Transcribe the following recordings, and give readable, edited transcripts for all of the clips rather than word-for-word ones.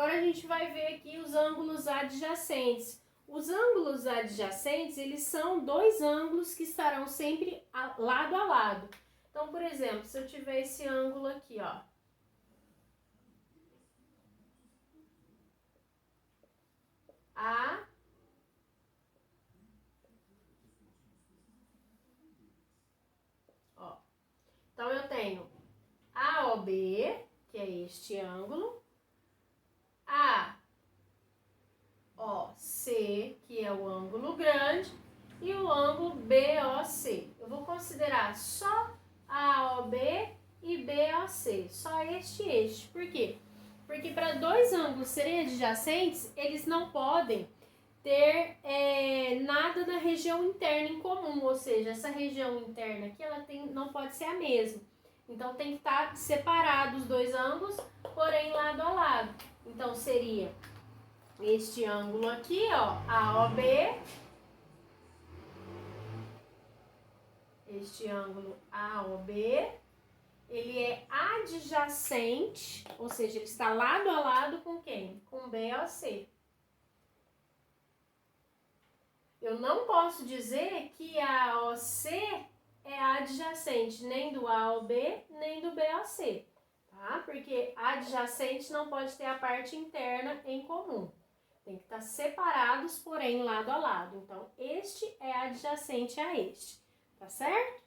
Agora a gente vai ver aqui os ângulos adjacentes. Os ângulos adjacentes, eles são dois ângulos que estarão sempre lado a lado. Então, por exemplo, se eu tiver esse ângulo aqui, ó. Ó. Então, eu tenho AOB, que é este ângulo, AOC, que é o ângulo grande, e o ângulo BOC. Eu vou considerar só AOB e BOC, só este e este. Por quê? Porque para dois ângulos serem adjacentes, eles não podem ter nada da região interna em comum, ou seja, essa região interna aqui ela não pode ser a mesma. Então tem que estar separados os dois ângulos, porém lado a lado. Então seria este ângulo aqui, ó, AOB, este ângulo AOB, ele é adjacente, ou seja, ele está lado a lado com quem? Com BOC. Eu não posso dizer que a AOC é adjacente nem do AOB, nem do BOC, tá? Porque adjacente não pode ter a parte interna em comum. Tem que estar separados, porém lado a lado. Então, este é adjacente a este, tá certo?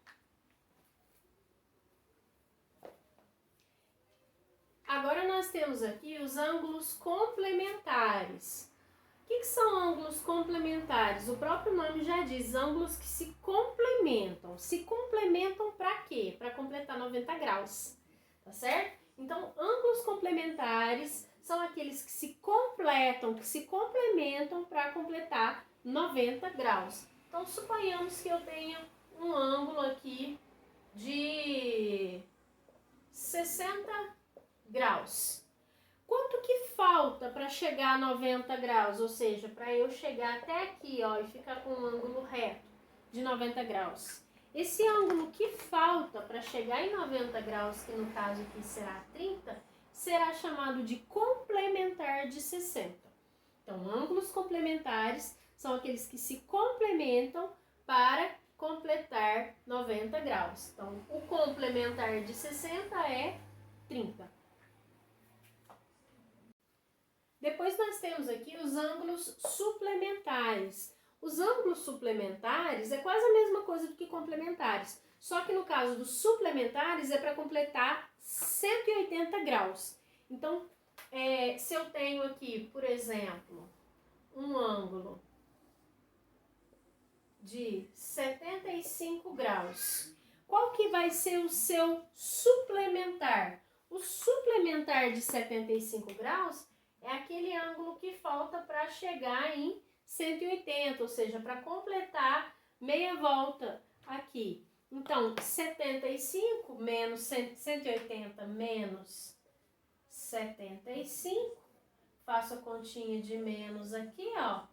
Agora nós temos aqui os ângulos complementares. O que são ângulos complementares? O próprio nome já diz, ângulos que se complementam. Se complementam para quê? Para completar 90 graus, tá certo? Então, ângulos complementares são aqueles que se completam, que se complementam para completar 90 graus. Então, suponhamos que eu tenha um ângulo aqui de 60 graus. Quanto que falta para chegar a 90 graus? Ou seja, para eu chegar até aqui, ó, e ficar com um ângulo reto de 90 graus. Esse ângulo que falta para chegar em 90 graus, que no caso aqui será 30, será chamado de complementar de 60. Então, ângulos complementares são aqueles que se complementam para completar 90 graus. Então, o complementar de 60 é 30. Depois nós temos aqui os ângulos suplementares. Os ângulos suplementares é quase a mesma coisa do que complementares, só que no caso dos suplementares é para completar 180 graus. Então, se eu tenho aqui, por exemplo, um ângulo de 75 graus, qual que vai ser o seu suplementar? O suplementar de 75 graus é aquele ângulo que falta para chegar em 180, ou seja, para completar meia volta aqui. Então, 75 menos 180 menos 75, faço a continha de menos aqui, ó,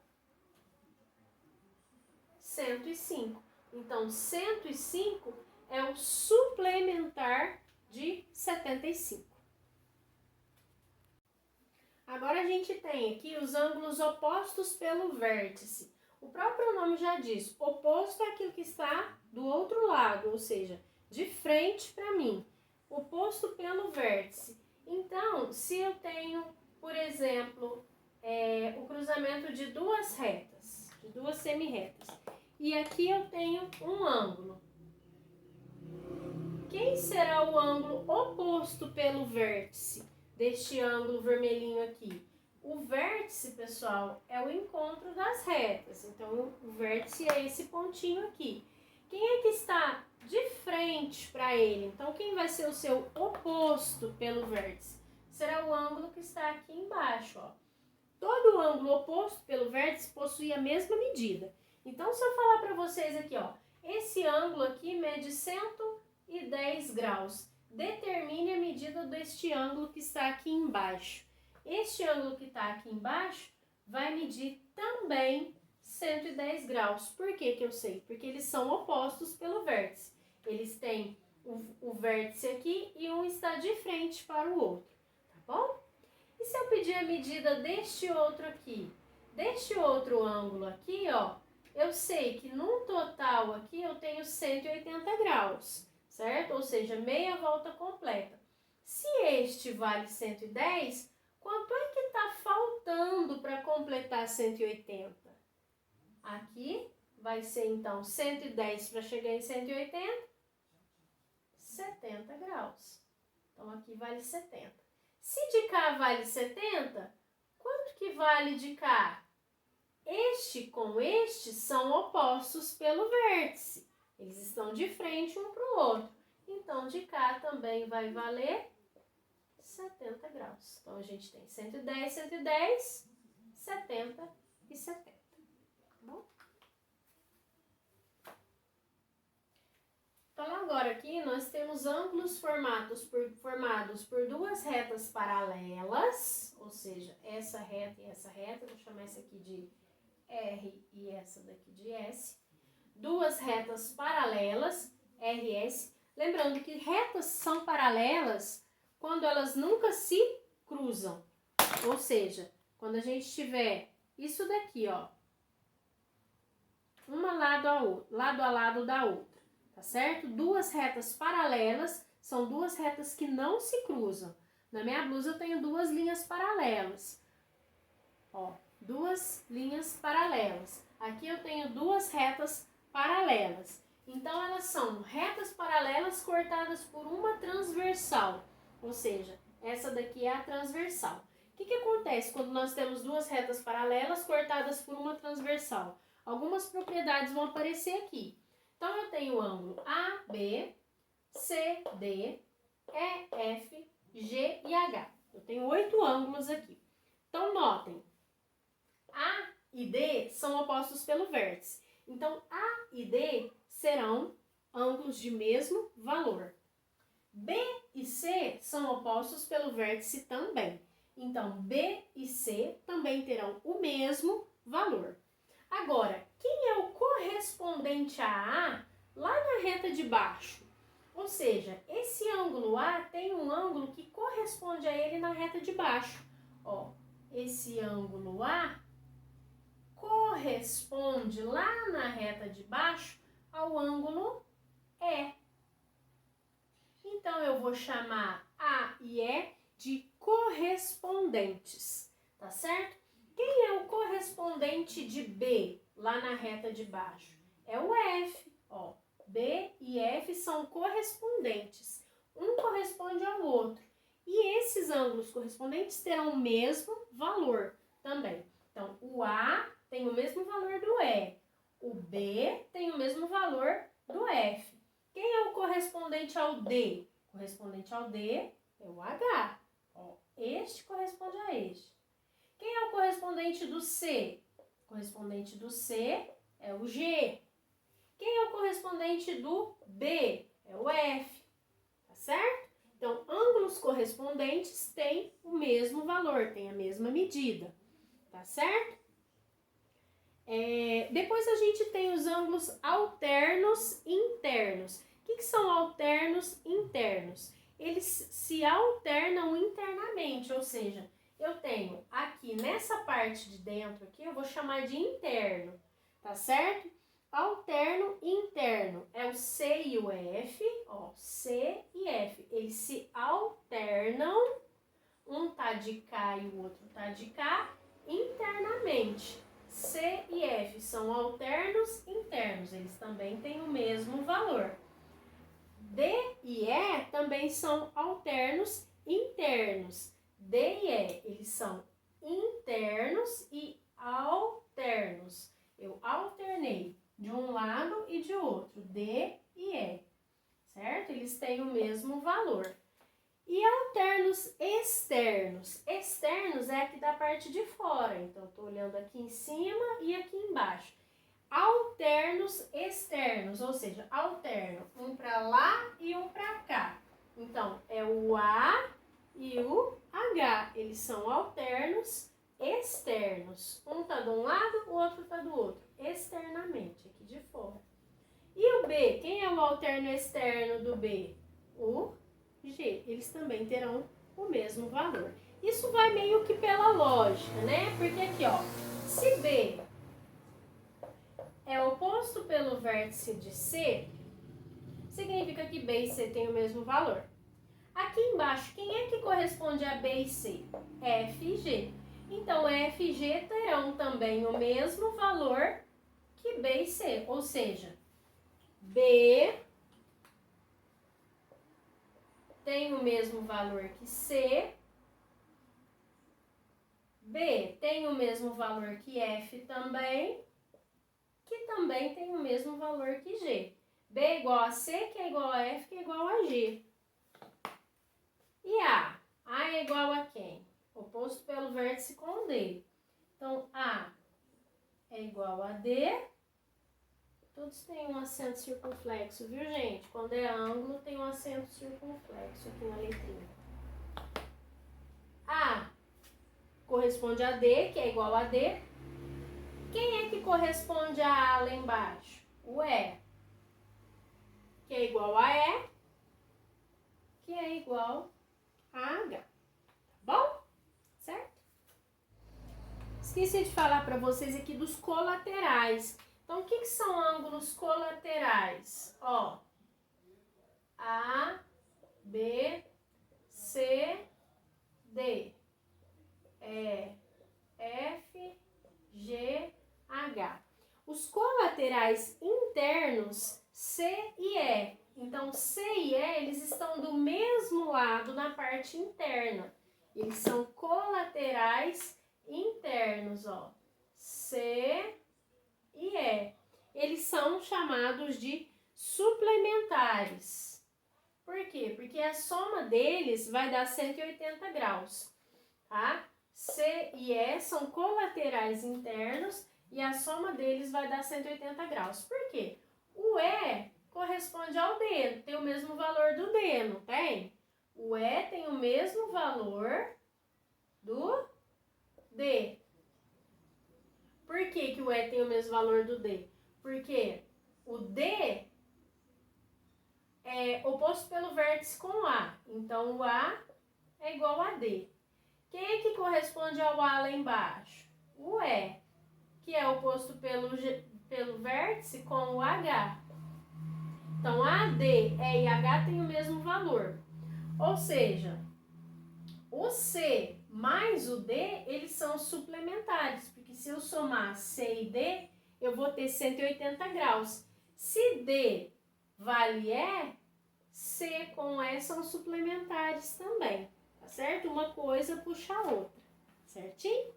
105. Então, 105 é o suplementar de 75. Agora a gente tem aqui os ângulos opostos pelo vértice. O próprio nome já diz, oposto é aquilo que está do outro lado, ou seja, de frente para mim, oposto pelo vértice. Então, se eu tenho, por exemplo, o cruzamento de duas retas, de duas semi-retas, e aqui eu tenho um ângulo. Quem será o ângulo oposto pelo vértice deste ângulo vermelhinho aqui? O vértice, pessoal, é o encontro das retas. Então, o vértice é esse pontinho aqui. Quem é que está de frente para ele? Então, quem vai ser o seu oposto pelo vértice? Será o ângulo que está aqui embaixo, ó. Todo ângulo oposto pelo vértice possui a mesma medida. Então, se eu falar para vocês aqui, ó, esse ângulo aqui mede 110 graus. Determine a medida deste ângulo que está aqui embaixo. Este ângulo que está aqui embaixo vai medir também 110 graus. Por que que eu sei? Porque eles são opostos pelo vértice. Eles têm o vértice aqui e um está de frente para o outro, tá bom? E se eu pedir medir a medida deste outro aqui, deste outro ângulo aqui, ó, eu sei que no total aqui eu tenho 180 graus, certo? Ou seja, meia volta completa. Se este vale 110, quanto é que está faltando para completar 180? Aqui vai ser então 110 para chegar em 180, 70 graus. Então aqui vale 70. Se de cá vale 70, quanto que vale de cá? Este com este são opostos pelo vértice. Eles estão de frente um para o outro. Então, de cá também vai valer 70 graus. Então, a gente tem 110, 110, 70 e 70. Tá bom? Então, agora aqui nós temos ângulos formados por duas retas paralelas, ou seja, essa reta e essa reta, vou chamar essa aqui de R e essa daqui de S. Duas retas paralelas, RS. Lembrando que retas são paralelas quando elas nunca se cruzam. Ou seja, quando a gente tiver isso daqui, ó, uma lado a lado da outra, tá certo? Duas retas paralelas são duas retas que não se cruzam. Na minha blusa eu tenho duas linhas paralelas, ó, duas linhas paralelas. Aqui eu tenho duas retas paralelas. Então, elas são retas paralelas cortadas por uma transversal. Ou seja, essa daqui é a transversal. O que acontece quando nós temos duas retas paralelas cortadas por uma transversal? Algumas propriedades vão aparecer aqui. Então, eu tenho o ângulo AB, CD, EF, G e H. Eu tenho 8 ângulos aqui. Então, notem, A e D são opostos pelo vértice. Então, A e D serão ângulos de mesmo valor. B e C são opostos pelo vértice também. Então, B e C também terão o mesmo valor. Agora, quem é o correspondente a A lá na reta de baixo? Ou seja, esse ângulo A tem um ângulo que corresponde a ele na reta de baixo. Ó, esse ângulo A corresponde lá na reta de baixo ao ângulo E. Então, eu vou chamar A e E de correspondentes, tá certo? Quem é o correspondente de B lá na reta de baixo? É o F, ó. B e F são correspondentes. Um corresponde ao outro. E esses ângulos correspondentes terão o mesmo valor também. Então, o A tem o mesmo valor do E. O B tem o mesmo valor do F. Quem é o correspondente ao D? O correspondente ao D é o H. Ó, este corresponde a este. Quem é o correspondente do C? O correspondente do C é o G. Quem é o correspondente do B? É o F. Tá certo? Então, ângulos correspondentes têm o mesmo valor, têm a mesma medida. Tá certo? Depois a gente tem os ângulos alternos e internos. O que são alternos e internos? Eles se alternam internamente, ou seja, eu tenho aqui nessa parte de dentro aqui, eu vou chamar de interno, tá certo? Alterno e interno é o C e o F, ó, C e F, eles se alternam, um tá de cá e o outro tá de cá, internamente. C e F são alternos internos, eles também têm o mesmo valor. D e E também são alternos internos. D e E, eles são internos e alternos. Eu alternei de um lado e de outro, D e E, certo? Eles têm o mesmo valor. E alternos externos. Externos é aqui da parte de fora. Então, estou olhando aqui em cima e aqui embaixo. Alternos externos, ou seja, alterno um para lá e um para cá. Então, é o A e o H. Eles são alternos externos. Um está de um lado, o outro está do outro. Externamente, aqui de fora. E o B? Quem é o alterno externo do B? O G. Eles também terão o mesmo valor. Isso vai meio que pela lógica, né? Porque aqui, ó, se B é oposto pelo vértice de C, significa que B e C têm o mesmo valor. Aqui embaixo, quem é que corresponde a B e C? F e G. Então, F e G terão também o mesmo valor que B e C, ou seja, B tem o mesmo valor que C, B tem o mesmo valor que F também, que também tem o mesmo valor que G. B é igual a C, que é igual a F, que é igual a G. E A? A é igual a quem? Oposto pelo vértice com D. Então, A é igual a D. Todos têm um acento circunflexo, viu, gente? Quando é ângulo, tem um acento circunflexo aqui na letrinha. A corresponde a D, que é igual a D. Quem é que corresponde a A lá embaixo? O E, que é igual a E, que é igual a H. Tá bom? Certo? Esqueci de falar para vocês aqui dos colaterais. Então, o que são ângulos colaterais? Ó, A, B, C, D, E, F, G, H. Os colaterais internos, C e E. Então, C e E, eles estão do mesmo lado na parte interna. Eles são colaterais internos, ó. C e E. Eles são chamados de suplementares. Por quê? Porque a soma deles vai dar 180 graus, tá? C e E são colaterais internos e a soma deles vai dar 180 graus. Por quê? O E corresponde ao D, tem o mesmo valor do D, não tem? O E tem o mesmo valor do D. Por que o E tem o mesmo valor do D? Porque o D é oposto pelo vértice com A. Então, o A é igual a D. Quem é que corresponde ao A lá embaixo? O E, que é oposto pelo vértice com o H. Então, A, D, E e H têm o mesmo valor. Ou seja, o C mais o D, eles são suplementares. Porque se eu somar C e D, eu vou ter 180 graus. Se D vale E, C com E são suplementares também. Tá certo? Uma coisa puxa a outra. Certinho?